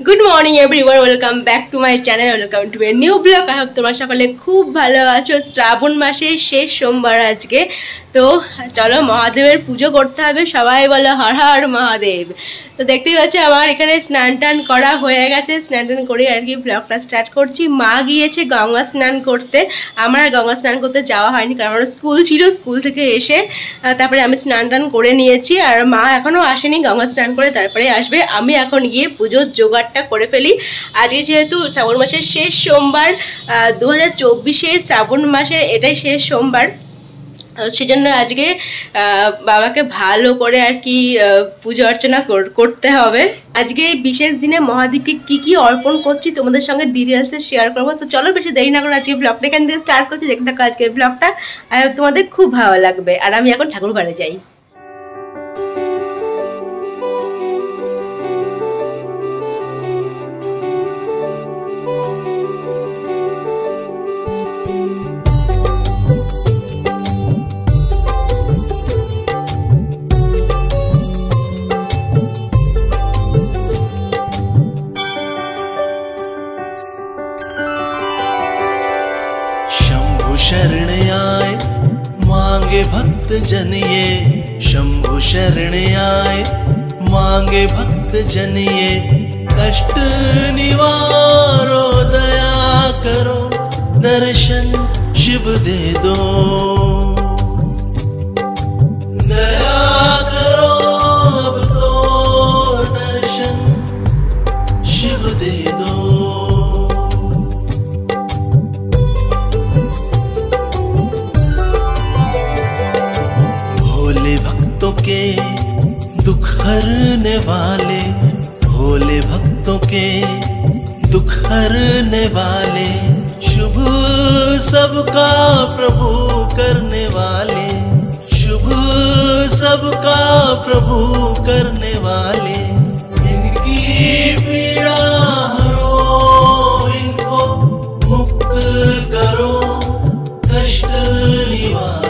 Good morning everyone, welcome back to my channel, welcome to a new blog. I hope তোমরা সকলে খুব ভালো আছো। শ্রাবণ মাসের শেষ সোমবার আজকে, তো চলো মহাদেবের পুজো করতে হবে। সবাই বলো হর হর মহাদেব। তো দেখতেই পাচ্ছি আমার এখানে স্নান টান করা হয়ে গেছে। স্নান টান করে আর কি ব্লগটা স্টার্ট করছি। মা গিয়েছে গঙ্গা স্নান করতে, আমার গঙ্গা স্নান করতে যাওয়া হয়নি কারণ আমার স্কুল ছিল। স্কুল থেকে এসে তারপরে আমি স্নান টান করে নিয়েছি, আর মা এখনও আসেনি, গঙ্গা স্নান করে তারপরে আসবে। আমি এখন গিয়ে পুজোর জোগাড়টা করে ফেলি। আজকে যেহেতু শ্রাবণ মাসের শেষ সোমবার, 2024-এর শ্রাবণ মাসে এটাই শেষ সোমবার, সেজন্য আজকে বাবাকে ভালো করে আর কি পুজো অর্চনা করতে হবে। আজকে এই বিশেষ দিনে মহাদেবকে কি কি অর্পণ করছি তোমাদের সঙ্গে ডিটেলসে শেয়ার করবো। তো চলো বেশি দেরি না করে আজকে ব্লগটা এখান থেকে স্টার্ট করছি। দেখতে থাকো আজকের ব্লগটা, আর তোমাদের খুব ভালো লাগবে। আর আমি এখন ঠাকুর ঘরে যাই। शरण आए मांगे भक्त जन ये, शंभु शरण आए मांगे भक्त जन ये। कष्ट निवारो दया करो, दर्शन शिव दे दो। दया करो अब तो दर्शन शिव दे दो। भक्तों के दुख हरने वाले, भोले भक्तों के दुख हरने वाले, शुभ सबका प्रभु करने वाले, शुभ सबका प्रभु करने वाले। इनकी पीड़ा हरो, इनको मुक्त करो, कष्ट निवारो।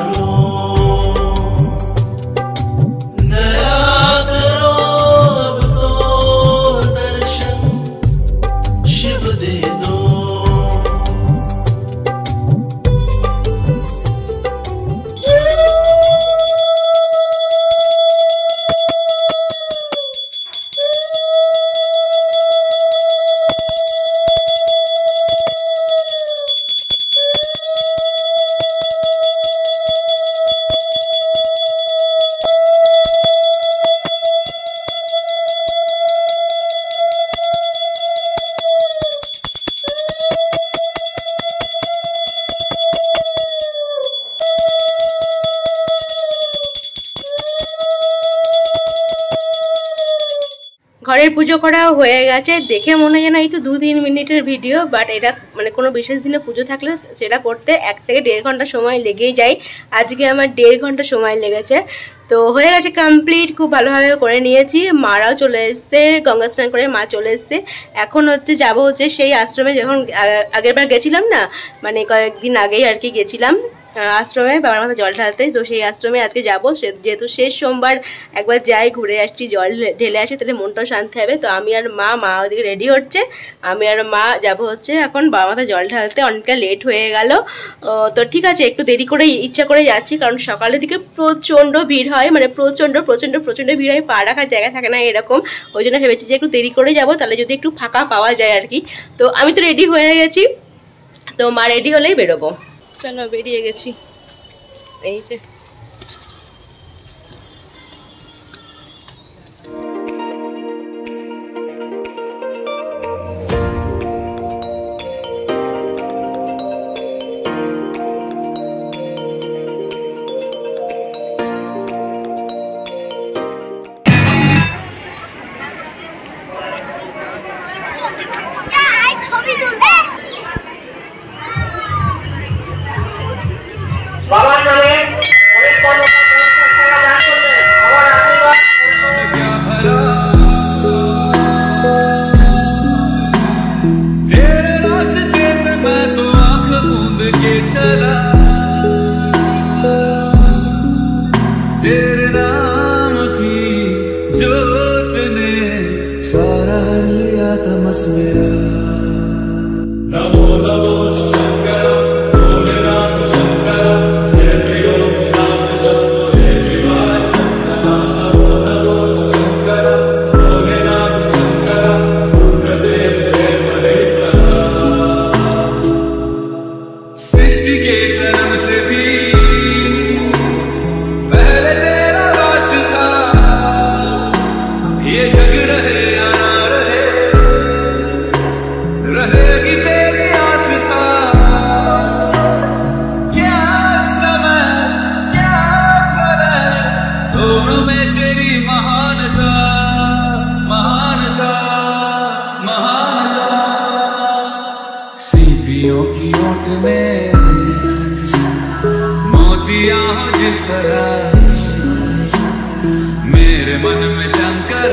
ঘরের পুজো করাও হয়ে গেছে। দেখে মনে হয় যেন এই তো 2-3 মিনিটের ভিডিও, বাট এটা মানে কোনো বিশেষ দিনে পুজো থাকলে সেটা করতে 1 থেকে 1.5 ঘন্টা সময় লেগেই যায়। আজকে আমার 1.5 ঘন্টা সময় লেগেছে। তো হয়ে গেছে কমপ্লিট, খুব ভালোভাবে করে নিয়েছি। মারাও চলে এসছে, গঙ্গা স্নান করে মা চলে এসছে। এখন হচ্ছে যাবো হচ্ছে সেই আশ্রমে, যখন আগেরবার গেছিলাম না, মানে কয়েকদিন আগেই আর কি গেছিলাম আশ্রমে বাবার মাথায় জল ঢালতে। তো সেই আশ্রমে আজকে যাবো, যেহেতু শেষ সোমবার একবার যাই, ঘুরে আসছি, জল ঢেলে আসি, তাহলে মনটাও শান্তি হবে। তো আমি আর মা ওদিকে রেডি হচ্ছে, আমি আর মা যাবো হচ্ছে এখন বাবার মাথায় জল ঢালতে। অনেকটা লেট হয়ে গেল, তো ঠিক আছে, একটু দেরি করে ইচ্ছা করে যাচ্ছি, কারণ সকালের দিকে প্রচণ্ড ভিড় হয়, মানে প্রচণ্ড ভিড় হয়, পা রাখার জায়গা থাকে না এরকম। ওই জন্য ভেবেছি যে একটু দেরি করে যাবো, তাহলে যদি একটু ফাঁকা পাওয়া যায় আর কি। তো আমি তো রেডি হয়ে গেছি, তো মা রেডি হলেই বেরোবো। চলো বেরিয়ে গেছি, এই যে। বাবার নামে অনেক बस मेरा नमो नमो शंकर भोलेनाथ शंकर जय प्रियो नाम शंभो जय शिवाय नमो नमो शंकर भोलेनाथ शंकर गुरुदेव जय महेश्वर सृष्टि के जन्म से भी पहले तेरा वास था ये जग रहे या ना रहे रहेगी तेरी आस्था क्या समय क्या करे दोनों में तेरी महानता महानता महानता सीपियों की ओट में मोतियां हो जिस तरह मेरे मन में शंकर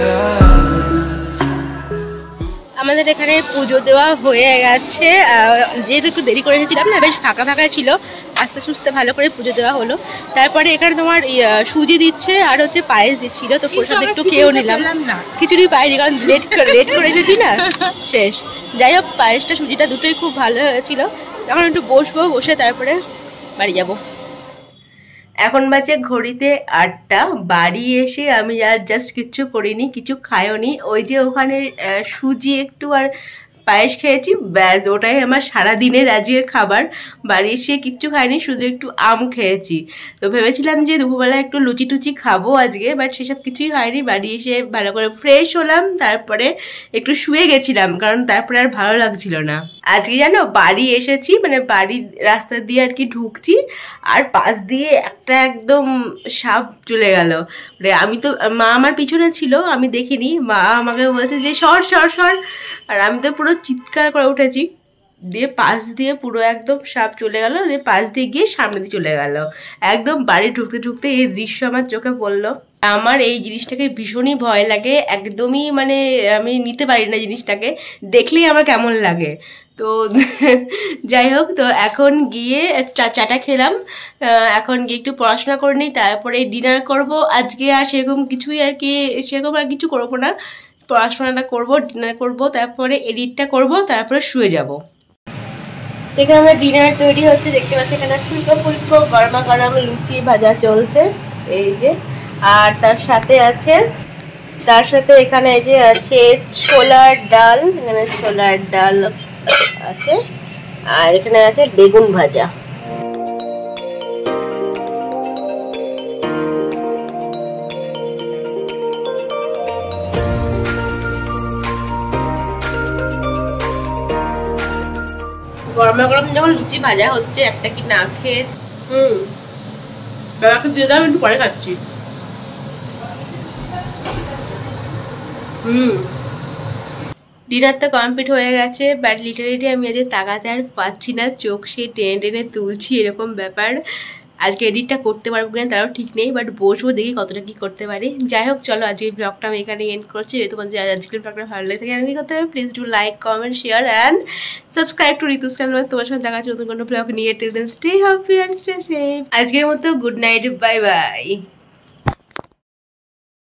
আমাদের এখানে পুজো দেওয়া হয়ে গেছে। যেহেতু একটু দেরি করে এসেছিলাম না, বেশ ফাঁকা ফাঁকা ছিল, আস্তে সুস্তে ভালো করে পুজো দেওয়া হলো। তারপরে এখানে তোমার সুজি দিচ্ছে আর হচ্ছে পায়েস দিচ্ছিল, তো প্রসাদ একটু খেয়েও নিলাম। খিচুড়ি পাইনি কারণ লেট করে এসেছি না, শেষ। যাই হোক, পায়েসটা সুজিটা দুটোই খুব ভালো হয়েছিল। এখন একটু বসবো, বসে তারপরে বাড়ি যাব। এখন বাজে ঘড়িতে 8টা। বাড়ি এসে আমি আর জাস্ট কিচ্ছু করিনি, কিছু খাইওনি। ওই যে ওখানে সুজি একটু আর পায়েস খেয়েছি, ব্যাস, ওটাই আমার সারাদিনের আজকের খাবার। বাড়ি এসে কিচ্ছু খাইনি, শুধু একটু আম খেয়েছি। তো ভেবেছিলাম যে দুপুরবেলা একটু লুচি টুচি খাবো আজকে, বাট সেসব কিছুই হয়নি। বাড়ি এসে ভালো করে ফ্রেশ হলাম, তারপরে একটু শুয়ে গেছিলাম, কারণ তারপরে আর ভালো লাগছিল না। আজকে জানো, বাড়ি এসেছি, মানে বাড়ির রাস্তা দিয়ে আর কি ঢুকছি, আর পাশ দিয়ে একটা একদম সাপ চলে গেল। মানে আমি তো, মা আমার পিছনে ছিল, আমি দেখিনি। মা আমাকে বলছে যে সর সর সর, আর আমি তো পুরো চিৎকার করে উঠেছি। দিয়ে পাশ দিয়ে পুরো একদম সাপ চলে গেল, দিয়ে পাশ দিয়ে গিয়ে সামনে দিয়ে চলে গেল। একদম বাড়ি ঢুকতে ঢুকতে এই দৃশ্য আমার চোখে পড়লো। আমার এই জিনিসটাকে ভীষণই ভয় লাগে, একদমই মানে আমি নিতে পারি না জিনিসটাকে, দেখলেই আমার কেমন লাগে। তো যাই হোক, তো এখন গিয়ে চাটা খেলাম, এখন গিয়ে একটু পড়াশোনা করে নিই, তারপরে ডিনার করব। আজকে আর সেরকম কিছুই আর কি, সেরকম আর কিছু করবো না, পড়াশোনাটা করব, ডিনার করব, তারপরে এডিটটা করব, তারপরে শুয়ে যাব। এখানে আমার ডিনার তৈরি হচ্ছে, দেখতে পাচ্ছি এখানে ফুলকো ফুলকো গরমা গরম লুচি ভাজা চলছে, এই যে। আর তার সাথে এখানে এই যে আছে ছোলার ডাল, এখানে ছোলার ডাল আছে, আর এখানে আছে বেগুন ভাজা। গরমা গরম যখন লুচি ভাজা হচ্ছে, একটা কি না খেয়ে বাবাকে দিয়ে দাও, একটু পরে খাচ্ছি। ডিনার তো কমপ্লিট হয়ে গেছে, বাট লিটারেলি আমি আজকে তাকাতে আর পাচ্ছি না, চোখ সে টেনে টেনে তুলছি, এরকম ব্যাপার। আজকে এডিটটা করতে পারবো কিনা তারও ঠিক নেই, বাট বসবো, দেখি কতটা কি করতে পারি। যাই হোক, চলো আজকের ব্লগটা আমি এখানে এন্ড করছি। যদি তোমাদের আজকের ব্লগটা ভালো লাগে থাকে, আমি কি করতে হবে, please do like, comment, share and subscribe to Ritu's channel. তোমার সাথে দেখা হচ্ছে নতুন কোনো ব্লগ নিয়ে। Till then stay happy and stay safe. আজকের মতো গুড নাইট, বাই বাই।